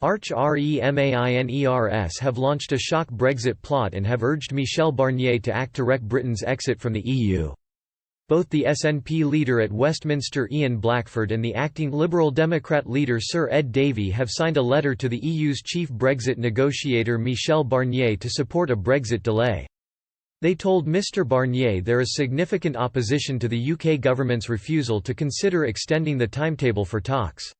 Remainers have launched a shock Brexit plot and have urged Michel Barnier to act to wreck Britain's exit from the EU. Both the SNP leader at Westminster Ian Blackford and the acting Liberal Democrat leader Sir Ed Davey have signed a letter to the EU's chief Brexit negotiator Michel Barnier to support a Brexit delay. They told Mr Barnier there is significant opposition to the UK government's refusal to consider extending the timetable for talks.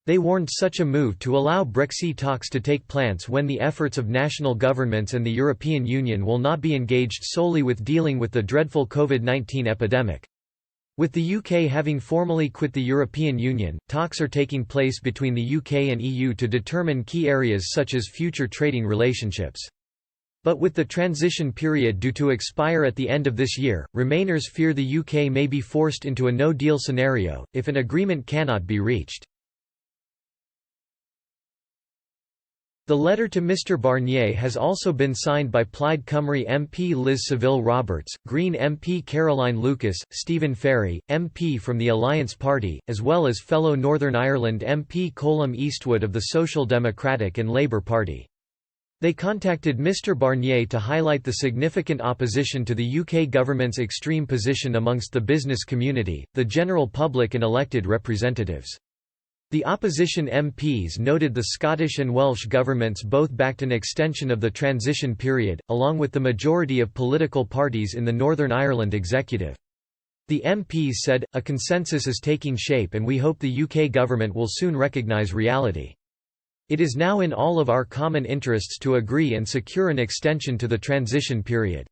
They warned such a move to allow Brexit talks to take place when the efforts of national governments and the European Union will not be engaged solely with dealing with the dreadful COVID-19 epidemic. With the UK having formally quit the European Union, talks are taking place between the UK and EU to determine key areas such as future trading relationships. But with the transition period due to expire at the end of this year, Remainers fear the UK may be forced into a no-deal scenario, if an agreement cannot be reached. The letter to Mr Barnier has also been signed by Plaid Cymru MP Liz Saville-Roberts, Green MP Caroline Lucas, Stephen Ferry, MP from the Alliance Party, as well as fellow Northern Ireland MP Colm Eastwood of the Social Democratic and Labour Party. They contacted Mr Barnier to highlight the significant opposition to the UK government's extreme position amongst the business community, the general public and elected representatives. The opposition MPs noted the Scottish and Welsh governments both backed an extension of the transition period, along with the majority of political parties in the Northern Ireland executive. The MPs said, "A consensus is taking shape and we hope the UK government will soon recognise reality. It is now in all of our common interests to agree and secure an extension to the transition period.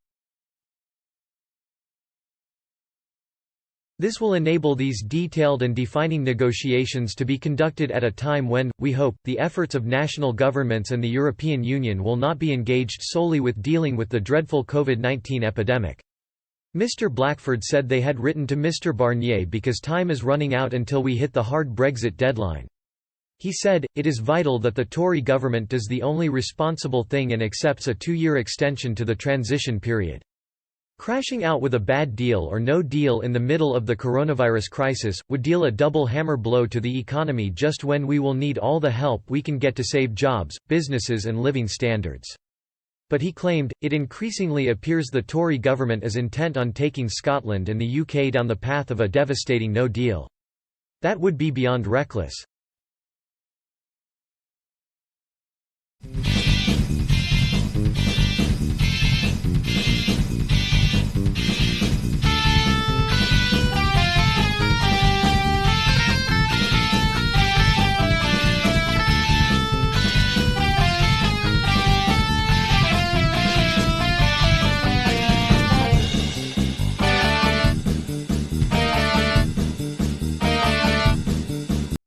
This will enable these detailed and defining negotiations to be conducted at a time when, we hope, the efforts of national governments and the European Union will not be engaged solely with dealing with the dreadful COVID-19 epidemic." Mr Blackford said they had written to Mr Barnier because time is running out until we hit the hard Brexit deadline. He said, "It is vital that the Tory government does the only responsible thing and accepts a 2-year extension to the transition period. Crashing out with a bad deal or no deal in the middle of the coronavirus crisis, would deal a double hammer blow to the economy just when we will need all the help we can get to save jobs, businesses and living standards." But he claimed, it increasingly appears the Tory government is intent on taking Scotland and the UK down the path of a devastating no deal. That would be beyond reckless.